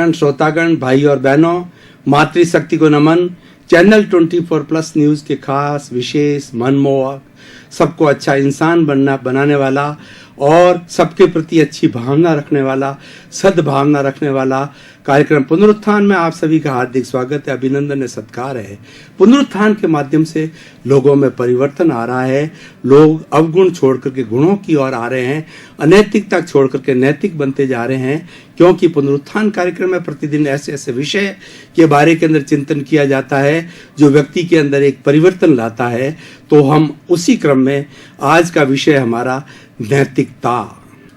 दर्शकगण, श्रोतागण, भाई और बहनों, मातृशक्ति को नमन। चैनल 24+ न्यूज के खास, विशेष, मनमोहक, सबको अच्छा इंसान बनाने वाला और सबके प्रति अच्छी भावना रखने वाला, सद्भावना रखने वाला कार्यक्रम पुनरुत्थान में आप सभी का हार्दिक स्वागत है, अभिनंदन है, सत्कार है। पुनरुत्थान के माध्यम से लोगों में परिवर्तन आ रहा है। लोग अवगुण छोड़ करके गुणों की ओर आ रहे हैं, अनैतिकता छोड़ करके नैतिक बनते जा रहे हैं, क्योंकि पुनरुत्थान कार्यक्रम में प्रतिदिन ऐसे ऐसे विषय के बारे के अंदर चिंतन किया जाता है जो व्यक्ति के अंदर एक परिवर्तन लाता है। तो हम उसी क्रम में आज का विषय हमारा नैतिकता।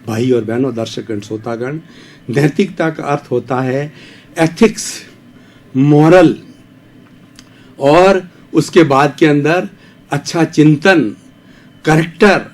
भाई और बहनों, दर्शकगण, श्रोतागण, नैतिकता का अर्थ होता है एथिक्स, मॉरल, और उसके बाद के अंदर अच्छा चिंतन, करेक्टर,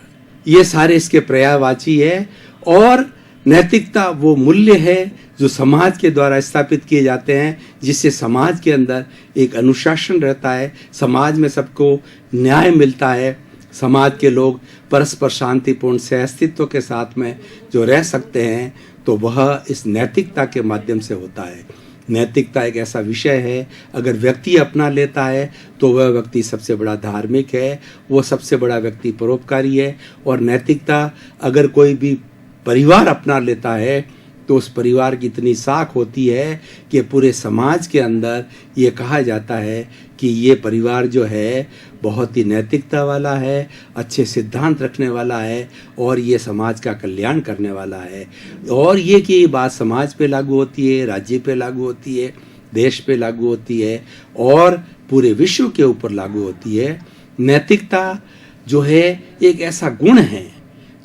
ये सारे इसके पर्यायवाची है। और नैतिकता वो मूल्य है जो समाज के द्वारा स्थापित किए जाते हैं, जिससे समाज के अंदर एक अनुशासन रहता है, समाज में सबको न्याय मिलता है, समाज के लोग परस्पर शांतिपूर्ण सहअस्तित्व के साथ में जो रह सकते हैं, तो वह इस नैतिकता के माध्यम से होता है। नैतिकता एक ऐसा विषय है, अगर व्यक्ति अपना लेता है तो वह व्यक्ति सबसे बड़ा धार्मिक है, वो सबसे बड़ा व्यक्ति परोपकारी है। और नैतिकता अगर कोई भी परिवार अपना लेता है तो उस परिवार की इतनी साख होती है कि पूरे समाज के अंदर ये कहा जाता है कि ये परिवार जो है बहुत ही नैतिकता वाला है, अच्छे सिद्धांत रखने वाला है और ये समाज का कल्याण करने वाला है। और ये कि ये बात समाज पे लागू होती है, राज्य पे लागू होती है, देश पे लागू होती है और पूरे विश्व के ऊपर लागू होती है। नैतिकता जो है एक ऐसा गुण है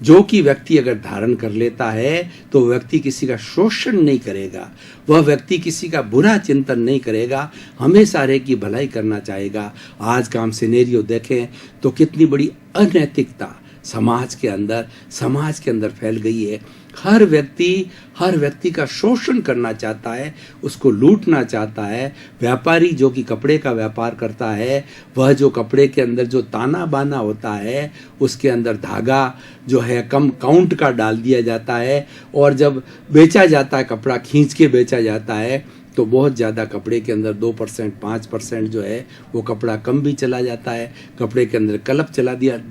जो कि व्यक्ति अगर धारण कर लेता है तो व्यक्ति किसी का शोषण नहीं करेगा, वह व्यक्ति किसी का बुरा चिंतन नहीं करेगा, हमेशा हर एक की भलाई करना चाहेगा। आज का हम सिनेरियो देखें तो कितनी बड़ी अनैतिकता समाज के अंदर फैल गई है। हर व्यक्ति का शोषण करना चाहता है, उसको लूटना चाहता है। व्यापारी जो कि कपड़े का व्यापार करता है, वह जो कपड़े के अंदर जो ताना बाना होता है उसके अंदर धागा जो है कम काउंट का डाल दिया जाता है, और जब बेचा जाता है, कपड़ा खींच के बेचा जाता है, तो बहुत ज़्यादा कपड़े के अंदर 2%, 5% जो है वो कपड़ा कम भी चला जाता है। कपड़े के अंदर कलप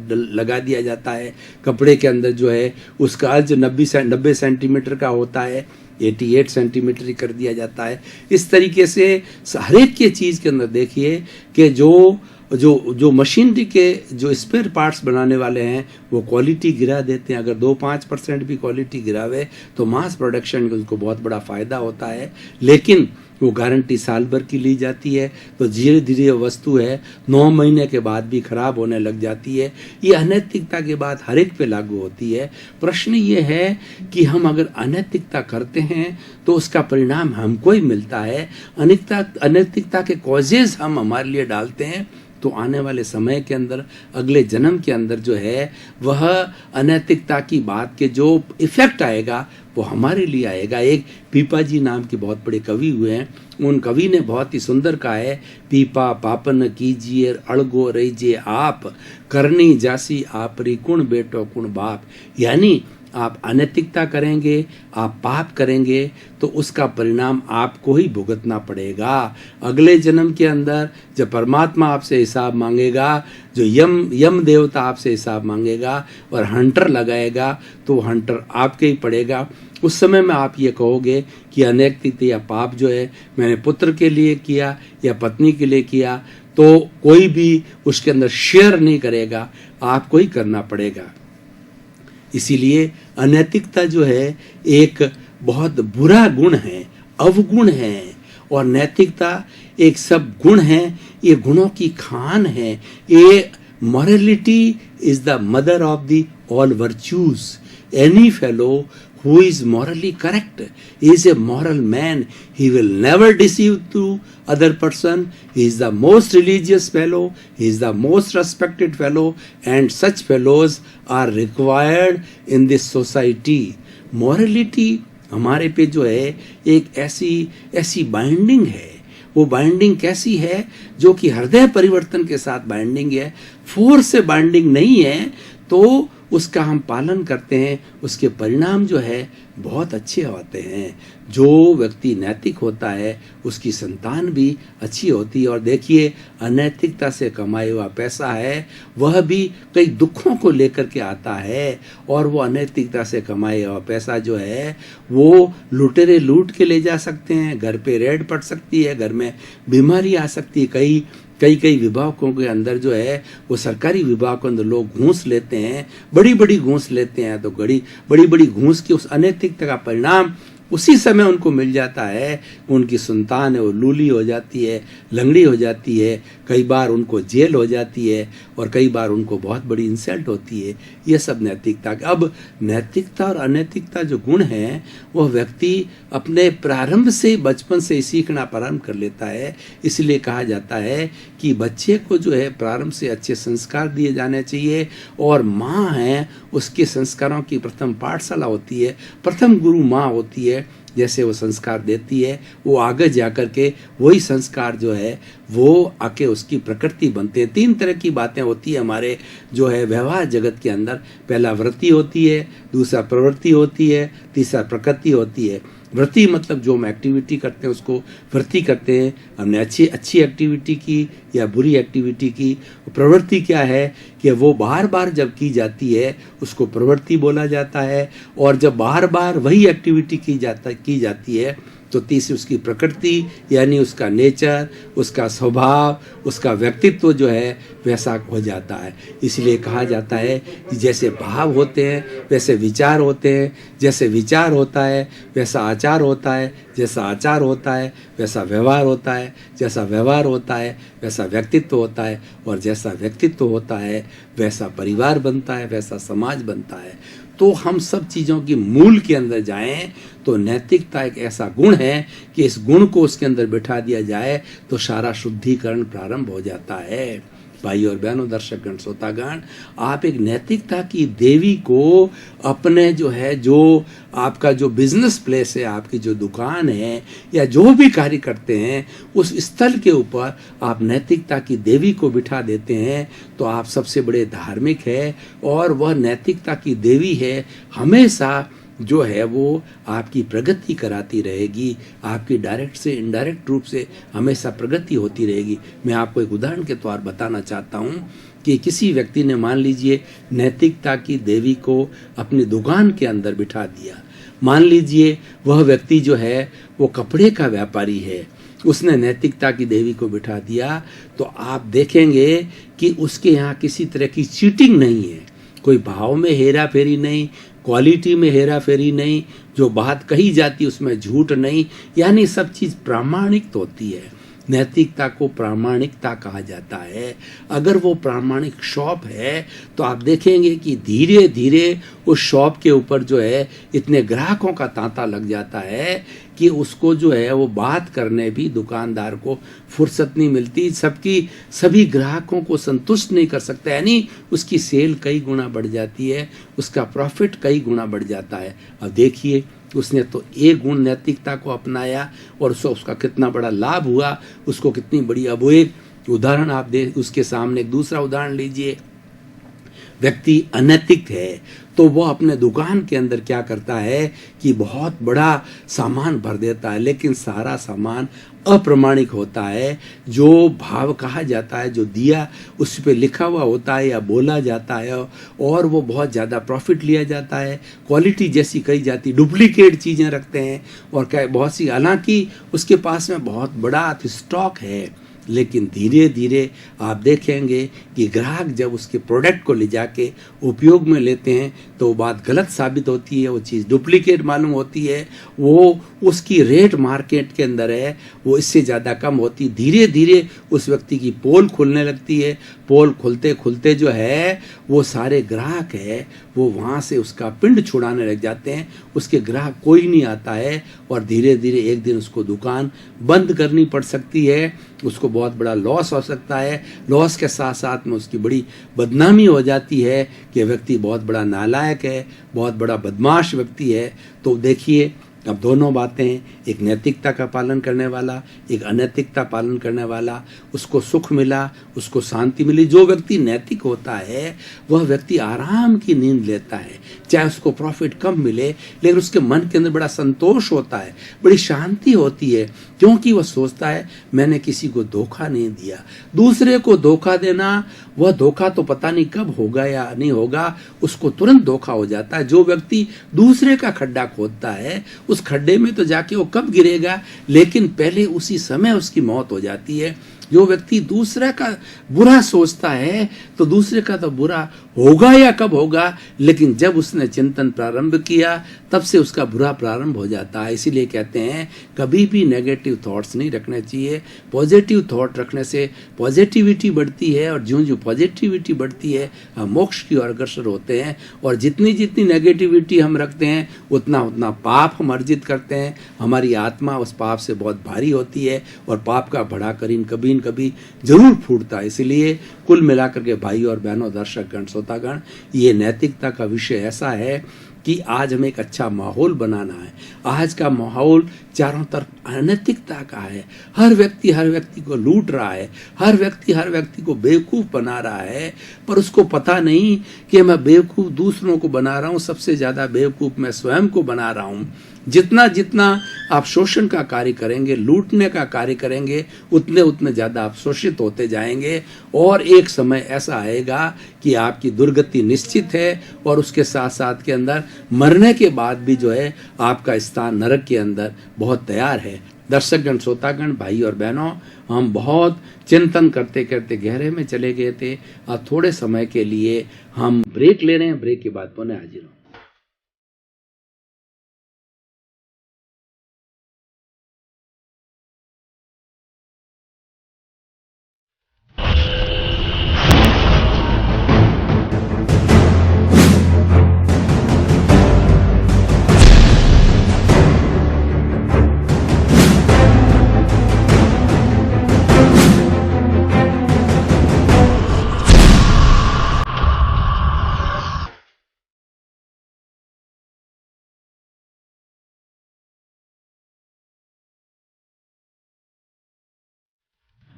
लगा दिया जाता है। कपड़े के अंदर जो है उसका अर्ज 90 सेंटीमीटर का होता है, 88 सेंटीमीटर कर दिया जाता है। इस तरीके से हर एक के चीज़ के अंदर देखिए कि जो मशीनरी के जो स्पेयर पार्ट्स बनाने वाले हैं वो क्वालिटी गिरा देते हैं। अगर 2-5% भी क्वालिटी गिरावे तो मास प्रोडक्शन का उसको बहुत बड़ा फ़ायदा होता है, लेकिन वो गारंटी साल भर की ली जाती है, तो धीरे धीरे वस्तु है 9 महीने के बाद भी खराब होने लग जाती है। ये अनैतिकता के बाद हर एक पे लागू होती है। प्रश्न ये है कि हम अगर अनैतिकता करते हैं तो उसका परिणाम हमको ही मिलता है। अनैतिकता के कॉजेज हम हमारे लिए डालते हैं, तो आने वाले समय के अंदर, अगले जन्म के अंदर जो है वह अनैतिकता की बात के जो इफेक्ट आएगा वो हमारे लिए आएगा। एक पीपा जी नाम के बहुत बड़े कवि हुए हैं, उन कवि ने बहुत ही सुंदर कहा है, पीपा पापन कीजिए अड़गो रहीजे आप, करनी जासी आपरी कुण बेटो कुण बाप। यानी आप अनैतिकता करेंगे, आप पाप करेंगे तो उसका परिणाम आपको ही भुगतना पड़ेगा। अगले जन्म के अंदर जब परमात्मा आपसे हिसाब मांगेगा, जो यम देवता आपसे हिसाब मांगेगा और हंटर लगाएगा, तो हंटर आपके ही पड़ेगा। उस समय में आप ये कहोगे कि अनैतिकता या पाप जो है मैंने पुत्र के लिए किया या पत्नी के लिए किया, तो कोई भी उसके अंदर शेयर नहीं करेगा, आपको ही करना पड़ेगा। इसीलिए अनैतिकता जो है एक बहुत बुरा गुण है, अवगुण है, और नैतिकता एक सब गुण है, ये गुणों की खान है। ये morality is the mother of the all virtues. Any fellow who is morally correct, he is a moral man, he will never deceive to other person, he is the most religious fellow, he is the most respected fellow, and such fellows are required in this society. Morality हमारे पे जो है एक ऐसी binding है। वो binding कैसी है? जो कि हृदय परिवर्तन के साथ बाइंडिंग है, फोर्स से बाइंडिंग नहीं है। तो उसका हम पालन करते हैं, उसके परिणाम जो है बहुत अच्छे होते हैं। जो व्यक्ति नैतिक होता है उसकी संतान भी अच्छी होती है। और देखिए, अनैतिकता से कमाया हुआ पैसा है वह भी कई दुखों को लेकर के आता है, और वो अनैतिकता से कमाया हुआ पैसा जो है वो लुटेरे लूट के ले जा सकते हैं, घर पे रेड पड़ सकती है, घर में बीमारी आ सकती है। कई विभागों के अंदर जो है वो सरकारी विभाग के अंदर लोग घूस लेते हैं, बड़ी बड़ी घूस लेते हैं, तो बड़ी बड़ी घूस की उस अनैतिकता का परिणाम उसी समय उनको मिल जाता है। उनकी संतान है वो लूली हो जाती है, लंगड़ी हो जाती है, कई बार उनको जेल हो जाती है, और कई बार उनको बहुत बड़ी इंसल्ट होती है। ये सब नैतिकता। अब नैतिकता और अनैतिकता जो गुण हैं वह व्यक्ति अपने प्रारंभ से, बचपन से सीखना प्रारंभ कर लेता है। इसलिए कहा जाता है कि बच्चे को जो है प्रारंभ से अच्छे संस्कार दिए जाने चाहिए, और माँ है उसके संस्कारों की प्रथम पाठशाला होती है, प्रथम गुरु माँ होती है। जैसे वो संस्कार देती है वो आगे जाकर के वही संस्कार जो है वो आके उसकी प्रकृति बनते हैं। 3 तरह की बातें होती है हमारे जो है व्यवहार जगत के अंदर। पहला वृत्ति होती है, दूसरा प्रवृत्ति होती है, तीसरा प्रकृति होती है। वृत्ति मतलब जो हम एक्टिविटी करते हैं उसको वृत्ति कहते हैं। हमने अच्छी एक्टिविटी की या बुरी एक्टिविटी की। प्रवृत्ति क्या है कि वो बार बार जब की जाती है उसको प्रवृत्ति बोला जाता है, और जब बार बार वही एक्टिविटी की जाती है तो तीसरी उसकी प्रकृति यानी उसका नेचर, उसका स्वभाव, उसका व्यक्तित्व जो है वैसा हो जाता है। इसलिए कहा जाता है कि जैसे भाव होते हैं वैसे विचार होते हैं, जैसे विचार होता है वैसा आचार होता है, जैसा आचार होता है वैसा व्यवहार होता है, जैसा व्यवहार होता है वैसा व्यक्तित्व होता है, और जैसा व्यक्तित्व होता है वैसा परिवार बनता है, वैसा समाज बनता है। तो हम सब चीज़ों की मूल के अंदर जाएं तो नैतिकता एक ऐसा गुण है कि इस गुण को उसके अंदर बिठा दिया जाए तो सारा शुद्धिकरण प्रारंभ हो जाता है। भाई और बहनों, दर्शकगण, श्रोतागण, आप एक नैतिकता की देवी को अपने जो आपका जो बिजनेस प्लेस है, आपकी जो दुकान है या जो भी कार्य करते हैं उस स्थल के ऊपर आप नैतिकता की देवी को बिठा देते हैं तो आप सबसे बड़े धार्मिक है। और वह नैतिकता की देवी है हमेशा जो है वो आपकी प्रगति कराती रहेगी, आपकी डायरेक्ट से इनडायरेक्ट रूप से हमेशा प्रगति होती रहेगी। मैं आपको एक उदाहरण के तौर बताना चाहता हूँ कि किसी व्यक्ति ने मान लीजिए नैतिकता की देवी को अपनी दुकान के अंदर बिठा दिया। मान लीजिए वह व्यक्ति जो है वो कपड़े का व्यापारी है, उसने नैतिकता की देवी को बिठा दिया तो आप देखेंगे कि उसके यहाँ किसी तरह की चीटिंग नहीं है, कोई भाव में हेरा फेरी नहीं, क्वालिटी में हेरा फेरी नहीं, जो बात कही जाती उसमें झूठ नहीं, यानी सब चीज़ प्रामाणिक होती है। नैतिकता को प्रामाणिकता कहा जाता है। अगर वो प्रामाणिक शॉप है तो आप देखेंगे कि धीरे धीरे उस शॉप के ऊपर जो है इतने ग्राहकों का तांता लग जाता है कि उसको जो है वो बात करने भी दुकानदार को फुर्सत नहीं मिलती, सभी ग्राहकों को संतुष्ट नहीं कर सकता, यानी उसकी सेल कई गुना बढ़ जाती है, उसका प्रॉफिट कई गुना बढ़ जाता है। अब देखिए उसने तो एक गुण नैतिकता को अपनाया और उसका कितना बड़ा लाभ हुआ, उसको कितनी बड़ी। अब वो एक उदाहरण आप उसके सामने एक दूसरा उदाहरण लीजिए। व्यक्ति अनैतिक है तो वह अपने दुकान के अंदर क्या करता है कि बहुत बड़ा सामान भर देता है, लेकिन सारा सामान अप्रमाणिक होता है। जो भाव कहा जाता है, जो दिया उस पर लिखा हुआ होता है या बोला जाता है, और वो बहुत ज़्यादा प्रॉफिट लिया जाता है। क्वालिटी जैसी कही जाती, डुप्लीकेट चीज़ें रखते हैं और क्या बहुत सी, हालांकि उसके पास में बहुत बड़ा स्टॉक है, लेकिन धीरे धीरे आप देखेंगे कि ग्राहक जब उसके प्रोडक्ट को ले जाके उपयोग में लेते हैं तो वो बात गलत साबित होती है, वो चीज़ डुप्लीकेट मालूम होती है, वो उसकी रेट मार्केट के अंदर है वो इससे ज़्यादा कम होती। धीरे धीरे उस व्यक्ति की पोल खुलने लगती है। पोल खुलते खुलते जो है वो सारे ग्राहक है वो वहाँ से उसका पिंड छुड़ाने लग जाते हैं, उसके ग्राहक कोई नहीं आता है, और धीरे धीरे एक दिन उसको दुकान बंद करनी पड़ सकती है, उसको बहुत बड़ा लॉस हो सकता है। लॉस के साथ साथ में उसकी बड़ी बदनामी हो जाती है कि व्यक्ति बहुत बड़ा नालायक है, बहुत बड़ा बदमाश व्यक्ति है। तो देखिए अब दोनों बातें, एक नैतिकता का पालन करने वाला, एक अनैतिकता पालन करने वाला, उसको सुख मिला, उसको शांति मिली। जो व्यक्ति नैतिक होता है वह व्यक्ति आराम की नींद लेता है, चाहे उसको प्रॉफिट कम मिले, लेकिन उसके मन के अंदर बड़ा संतोष होता है, बड़ी शांति होती है, क्योंकि वह सोचता है मैंने किसी को धोखा नहीं दिया। दूसरे को धोखा देना, वह धोखा तो पता नहीं कब होगा या नहीं होगा, उसको तुरंत धोखा हो जाता है। जो व्यक्ति दूसरे का खड्डा खोदता है, उस खड्डे में तो जाके वो कब गिरेगा, लेकिन पहले उसी समय उसकी मौत हो जाती है। जो व्यक्ति दूसरे का बुरा सोचता है तो दूसरे का तो बुरा होगा या कब होगा, लेकिन जब उसने चिंतन प्रारंभ किया तब से उसका बुरा प्रारंभ हो जाता है। इसीलिए कहते हैं कभी भी नेगेटिव थॉट्स नहीं रखने चाहिए। पॉजिटिव थॉट रखने से पॉजिटिविटी बढ़ती है, और ज्यों ज्यों पॉजिटिविटी बढ़ती है हम मोक्ष की ओर अग्रसर होते हैं। और जितनी जितनी नेगेटिविटी हम रखते हैं उतना उतना पाप हम अर्जित करते हैं। हमारी आत्मा उस पाप से बहुत भारी होती है, और पाप का बढ़ा करीन कभी न कभी जरूर फूटता है। इसलिए कुल मिलाकर के भाई और बहनों, दर्शक गण, श्रोतागण, ये नैतिकता का विषय ऐसा है कि आज हमें एक अच्छा माहौल बनाना है। आज का माहौल चारों तरफ अनैतिकता का है। हर व्यक्ति को लूट रहा है, हर व्यक्ति को बेवकूफ बना रहा है, पर उसको पता नहीं कि मैं बेवकूफ दूसरों को बना रहा हूँ, सबसे ज्यादा बेवकूफ मैं स्वयं को बना रहा हूँ। जितना जितना आप शोषण का कार्य करेंगे, लूटने का कार्य करेंगे, उतने उतने ज्यादा आप शोषित होते जाएंगे, और एक समय ऐसा आएगा कि आपकी दुर्गति निश्चित है, और उसके साथ साथ के अंदर मरने के बाद भी जो है आपका स्थान नरक के अंदर बहुत तैयार है। दर्शकगण, श्रोतागण, भाई और बहनों, हम बहुत चिंतन करते करते गहरे में चले गए थे। अब थोड़े समय के लिए हम ब्रेक ले रहे हैं, ब्रेक के बाद पुनः हाजिर हों।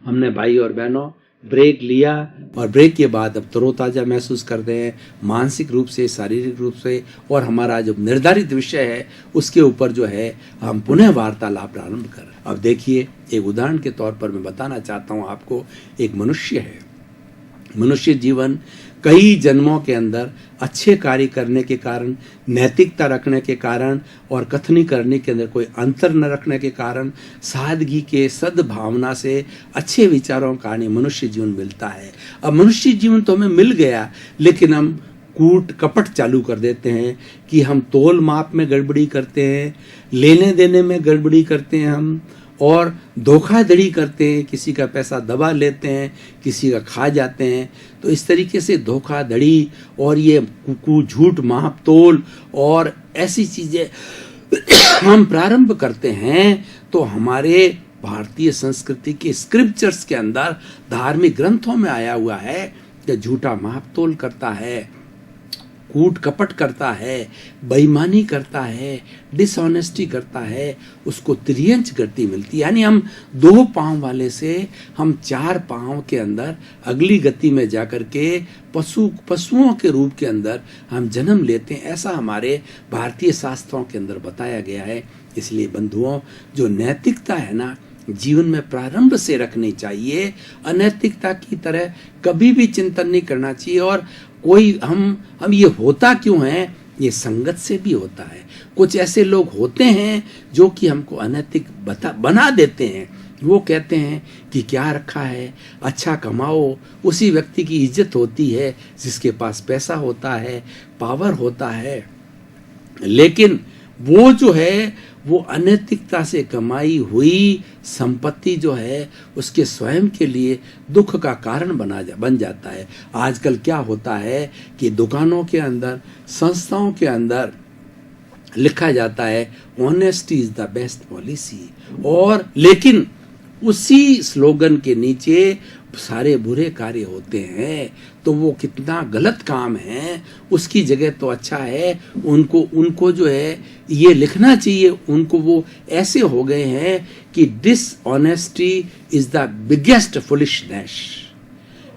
हमने भाई और बहनों ब्रेक लिया, और ब्रेक के बाद अब तरोताजा महसूस करते हैं, मानसिक रूप से, शारीरिक रूप से, और हमारा जो निर्धारित विषय है उसके ऊपर जो है हम पुनः वार्तालाप प्रारंभ कर रहे हैं। अब देखिए, एक उदाहरण के तौर पर मैं बताना चाहता हूँ आपको। एक मनुष्य है, मनुष्य जीवन कई जन्मों के अंदर अच्छे कार्य करने के कारण, नैतिकता रखने के कारण, और कथनी करने के अंदर कोई अंतर न रखने के कारण, सादगी के सद्भावना से, अच्छे विचारों का मनुष्य जीवन मिलता है। अब मनुष्य जीवन तो हमें मिल गया, लेकिन हम कूट कपट चालू कर देते हैं कि हम तोल माप में गड़बड़ी करते हैं, लेने देने में गड़बड़ी करते हैं हम, और धोखाधड़ी करते हैं, किसी का पैसा दबा लेते हैं, किसी का खा जाते हैं। तो इस तरीके से धोखाधड़ी और ये झूठ माप तोल और ऐसी चीजें हम प्रारंभ करते हैं, तो हमारे भारतीय संस्कृति के स्क्रिप्चर्स के अंदर, धार्मिक ग्रंथों में आया हुआ है कि झूठा माप तोल करता है, कूट कपट करता है, बेईमानी करता है, डिसऑनेस्टी करता है, उसको त्रियंच गति मिलती है। यानी हम 2 पांव वाले से हम 4 पांव के अंदर अगली गति में जाकर के पशुओं के रूप के अंदर हम जन्म लेते हैं। ऐसा हमारे भारतीय शास्त्रों के अंदर बताया गया है। इसलिए बंधुओं, जो नैतिकता है ना, जीवन में प्रारंभ से रखनी चाहिए। अनैतिकता की तरह कभी भी चिंतन नहीं करना चाहिए। और कोई हम ये होता क्यों है, ये संगत से भी होता है। कुछ ऐसे लोग होते हैं जो कि हमको अनैतिक बना देते हैं। वो कहते हैं कि क्या रखा है, अच्छा कमाओ। उसी व्यक्ति की इज्जत होती है जिसके पास पैसा होता है, पावर होता है। लेकिन वो जो है, वो अनैतिकता से कमाई हुई संपत्ति जो है, उसके स्वयं के लिए दुख का कारण बन जाता है। आजकल क्या होता है कि दुकानों के अंदर, संस्थाओं के अंदर लिखा जाता है honesty is the best policy, और लेकिन उसी स्लोगन के नीचे सारे बुरे कार्य होते हैं तो वो कितना गलत काम है, उसकी जगह तो अच्छा है उनको जो है ये लिखना चाहिए उनको। वो ऐसे हो गए हैं कि dishonesty is the biggest foolishness,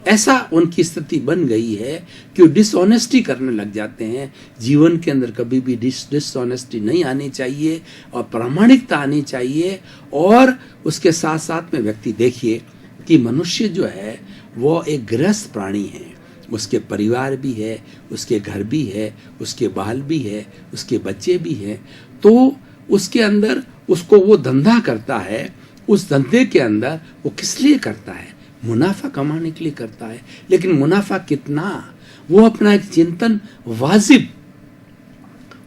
ऐसा उनकी स्थिति बन गई है कि वो डिसऑनेस्टी करने लग जाते हैं। जीवन के अंदर कभी भी डिसऑनेस्टी नहीं आनी चाहिए और प्रामाणिकता आनी चाहिए। और उसके साथ साथ में व्यक्ति देखिए कि मनुष्य जो है वो एक गृहस्थ प्राणी है, उसके परिवार भी है, उसके घर भी है, उसके बाल भी है, उसके बच्चे भी हैं। तो उसके अंदर उसको वो धंधा करता है, उस धंधे के अंदर वो किस लिए करता है? मुनाफा कमाने के लिए करता है। लेकिन मुनाफा कितना? वो अपना एक चिंतन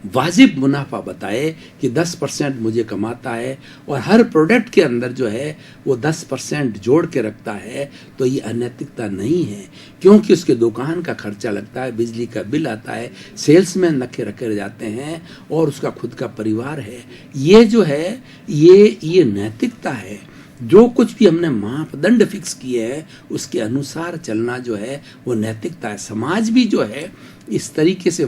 वाजिब मुनाफा बताए कि 10% मुझे कमाता है और हर प्रोडक्ट के अंदर जो है वो 10% जोड़ के रखता है, तो ये अनैतिकता नहीं है। क्योंकि उसके दुकान का खर्चा लगता है, बिजली का बिल आता है, सेल्समैन रखे जाते हैं और उसका खुद का परिवार है। ये जो है ये नैतिकता है। जो कुछ भी हमने मापदंड फिक्स किए हैं उसके अनुसार चलना जो है वो नैतिकता है। समाज भी जो है इस तरीके से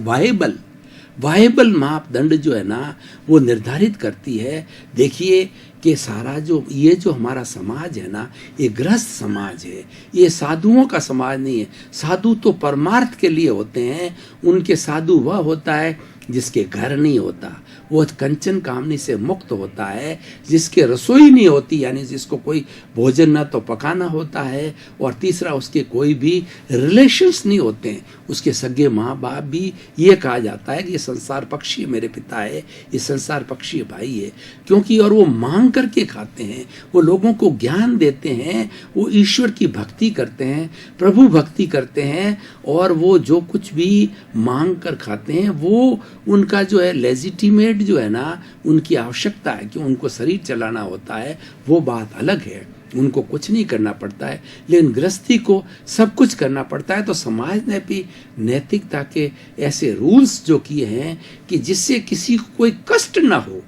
वाहेबल मापदंड जो है ना वो निर्धारित करती है। देखिए कि सारा जो हमारा समाज है ना, ये गृहस्थ समाज है, ये साधुओं का समाज नहीं है। साधु तो परमार्थ के लिए होते हैं। उनके साधु वह होता है जिसके घर नहीं होता, वो कंचन कामनी से मुक्त होता है, जिसके रसोई नहीं होती, यानी जिसको कोई भोजन ना तो पकाना होता है, और तीसरा उसके कोई भी रिलेशंस नहीं होते हैं, उसके सगे माँ बाप भी। ये कहा जाता है कि ये संसार पक्षी मेरे पिता है, ये संसार पक्षी भाई है। क्योंकि और वो मांग करके खाते हैं, वो लोगों को ज्ञान देते हैं, वो ईश्वर की भक्ति करते हैं, प्रभु भक्ति करते हैं, और वो जो कुछ भी मांग कर खाते हैं वो उनका जो है लेजिटिमेट जो है ना, उनकी आवश्यकता है कि उनको शरीर चलाना होता है, वो बात अलग है। उनको कुछ नहीं करना पड़ता है, लेकिन गृहस्थी को सब कुछ करना पड़ता है। तो समाज ने भी नैतिकता के ऐसे रूल्स जो किए हैं कि जिससे किसी को कोई कष्ट ना हो।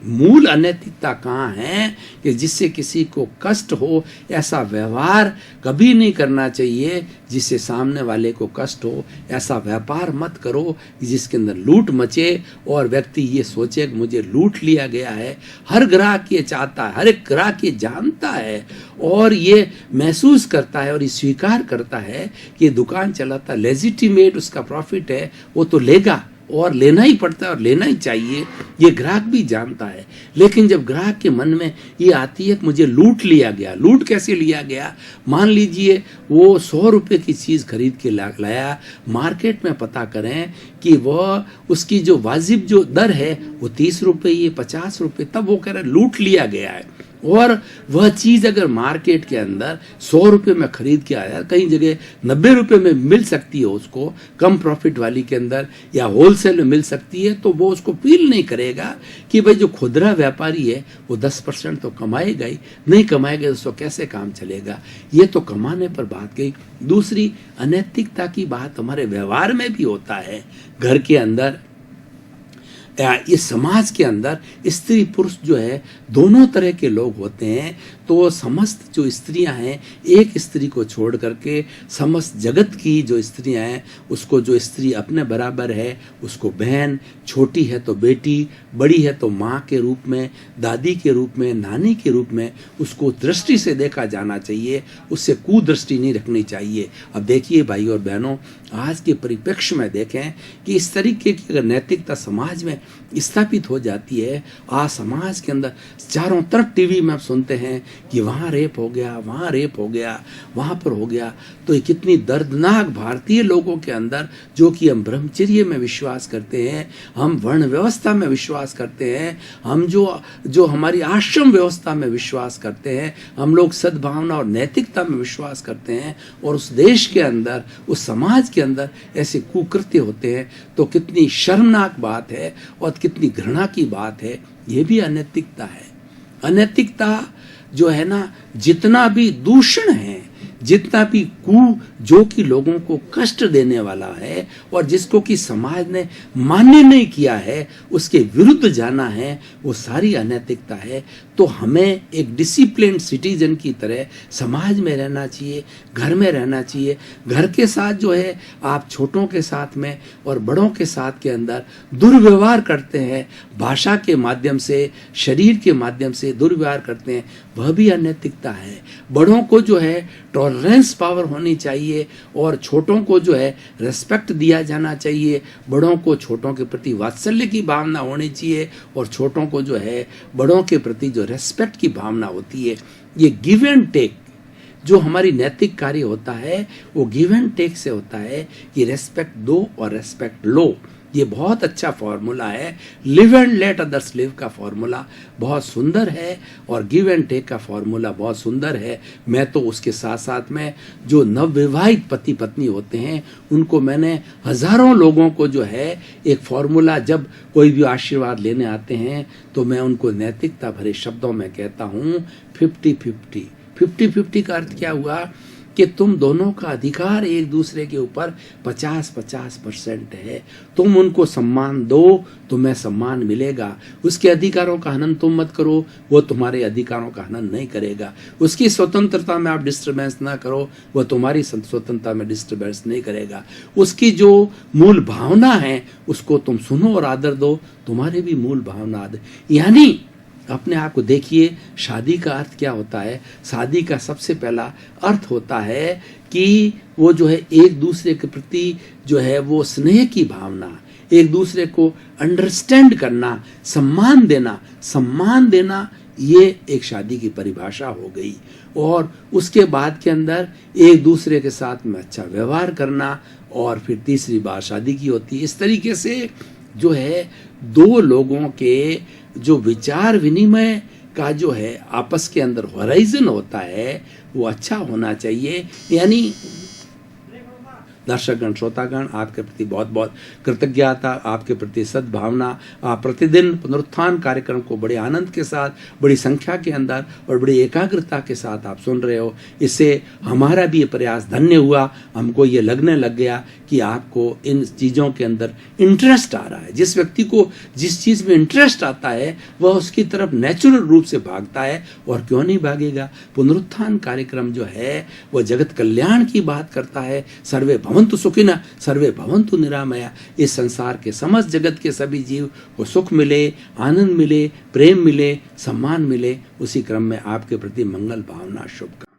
मूल अनैतिकता कहाँ है कि जिससे किसी को कष्ट हो, ऐसा व्यवहार कभी नहीं करना चाहिए जिससे सामने वाले को कष्ट हो। ऐसा व्यापार मत करो जिसके अंदर लूट मचे और व्यक्ति ये सोचे कि मुझे लूट लिया गया है। हर ग्राहक ये चाहता है, हर एक ग्राहक ये जानता है और ये महसूस करता है और ये स्वीकार करता है कि दुकान चलाता लेजिटिमेट उसका प्रॉफिट है, वो तो लेगा और लेना ही पड़ता है और लेना ही चाहिए, ये ग्राहक भी जानता है। लेकिन जब ग्राहक के मन में ये आती है कि मुझे लूट लिया गया, लूट कैसे लिया गया? मान लीजिए वो 100 रुपये की चीज़ खरीद के लाया, मार्केट में पता करें कि वह उसकी जो वाजिब जो दर है वो 30 रुपये, ये 50 रुपये, तब वो कह रहे लूट लिया गया है। और वह चीज़ अगर मार्केट के अंदर 100 रुपये में खरीद के आया, कहीं जगह 90 रुपये में मिल सकती है उसको, कम प्रॉफिट वाली के अंदर या होलसेल में मिल सकती है, तो वो उसको फील नहीं करेगा कि भाई जो खुदरा व्यापारी है वो 10% तो कमाएगा ही, नहीं कमाएगा तो उसको कैसे काम चलेगा। ये तो कमाने पर बात गई। दूसरी अनैतिकता की बात हमारे व्यवहार में भी होता है। घर के अंदर, इस समाज के अंदर स्त्री पुरुष जो है दोनों तरह के लोग होते हैं। तो समस्त जो स्त्रियां हैं, एक स्त्री को छोड़ करके समस्त जगत की जो स्त्रियां हैं, उसको जो स्त्री अपने बराबर है उसको बहन, छोटी है तो बेटी, बड़ी है तो माँ के रूप में, दादी के रूप में, नानी के रूप में उसको दृष्टि से देखा जाना चाहिए, उससे कुदृष्टि नहीं रखनी चाहिए। अब देखिए भाई और बहनों, आज के परिप्रेक्ष्य में देखें कि इस तरीके की अगर नैतिकता समाज में स्थापित हो जाती है, आज समाज के अंदर चारों तरफ टीवी में आप सुनते हैं कि वहाँ रेप हो गया, वहाँ रेप हो गया, वहाँ पर हो गया, तो ये कितनी दर्दनाक भारतीय लोगों के अंदर, जो कि हम ब्रह्मचर्य में विश्वास करते हैं, हम वर्ण व्यवस्था में विश्वास करते हैं, हम जो हमारी आश्रम व्यवस्था में विश्वास करते हैं, हम लोग सद्भावना और नैतिकता में विश्वास करते हैं, और उस देश के अंदर, उस समाज के अंदर ऐसे कुकृत्य होते हैं, तो कितनी शर्मनाक बात है और कितनी घृणा की बात है। ये भी अनैतिकता है। अनैतिकता जो है ना, जितना भी दूषण है, जितना भी जो कि लोगों को कष्ट देने वाला है और जिसको कि समाज ने मान्य नहीं किया है, उसके विरुद्ध जाना है, वो सारी अनैतिकता है। तो हमें एक डिसिप्लिन सिटीजन की तरह समाज में रहना चाहिए, घर में रहना चाहिए। घर के साथ जो है आप छोटों के साथ में और बड़ों के साथ के अंदर दुर्व्यवहार करते हैं, भाषा के माध्यम से, शरीर के माध्यम से दुर्व्यवहार करते हैं, वह भी अनैतिकता है। बड़ों को जो है टॉलरेंस पावर होनी चाहिए और छोटों को जो है रेस्पेक्ट दिया जाना चाहिए। बड़ों को छोटों के प्रति वात्सल्य की भावना होनी चाहिए और छोटों को जो है बड़ों के प्रति जो रेस्पेक्ट की भावना होती है, ये गिव एंड टेक जो हमारी नैतिक कार्य होता है वो गिव एंड टेक से होता है कि रेस्पेक्ट दो और रेस्पेक्ट लो। ये बहुत अच्छा फॉर्मूला है। Live and let others live का फॉर्मूला बहुत सुंदर है और गिव एंड टेक का फॉर्मूला बहुत सुंदर है। मैं तो उसके साथ साथ में जो नवविवाहित पति पत्नी होते हैं उनको मैंने हजारों लोगों को जो है एक फॉर्मूला, जब कोई भी आशीर्वाद लेने आते हैं तो मैं उनको नैतिकता भरे शब्दों में कहता हूँ 50-50। 50-50 का अर्थ क्या हुआ कि तुम दोनों का अधिकार एक दूसरे के ऊपर 50-50% है। तुम उनको सम्मान दो, तुम्हें सम्मान मिलेगा। उसके अधिकारों का हनन तुम मत करो, वो तुम्हारे अधिकारों का हनन नहीं करेगा। उसकी स्वतंत्रता में आप डिस्टर्बेंस ना करो, वो तुम्हारी स्वतंत्रता में डिस्टर्बेंस नहीं करेगा। उसकी जो मूल भावना है उसको तुम सुनो और आदर दो, तुम्हारे भी मूल भावना आदर। यानी अपने आप को देखिए, शादी का अर्थ क्या होता है? शादी का सबसे पहला अर्थ होता है कि वो जो है एक दूसरे के प्रति जो है वो स्नेह की भावना, एक दूसरे को अंडरस्टैंड करना, सम्मान देना, ये एक शादी की परिभाषा हो गई। और उसके बाद के अंदर एक दूसरे के साथ में अच्छा व्यवहार करना और फिर तीसरी बात शादी की होती है। इस तरीके से जो है दो लोगों के जो विचार विनिमय का जो है आपस के अंदर होराइजन होता है वो अच्छा होना चाहिए। यानी दर्शकगण, श्रोतागण, आपके प्रति बहुत बहुत कृतज्ञता, आपके प्रति सद्भावना। आप प्रतिदिन पुनरुत्थान कार्यक्रम को बड़े आनंद के साथ, बड़ी संख्या के अंदर और बड़ी एकाग्रता के साथ आप सुन रहे हो। इससे हमारा भी ये प्रयास धन्य हुआ। हमको ये लगने लग गया कि आपको इन चीज़ों के अंदर इंटरेस्ट आ रहा है। जिस व्यक्ति को जिस चीज़ में इंटरेस्ट आता है वह उसकी तरफ नेचुरल रूप से भागता है, और क्यों नहीं भागेगा। पुनरुत्थान कार्यक्रम जो है वह जगत कल्याण की बात करता है। सर्वे भवन्तु सुखिनः सर्वे भवन्तु निरामया। इस संसार के समस्त जगत के सभी जीव को सुख मिले, आनंद मिले, प्रेम मिले, सम्मान मिले। उसी क्रम में आपके प्रति मंगल भावना, शुभकामना।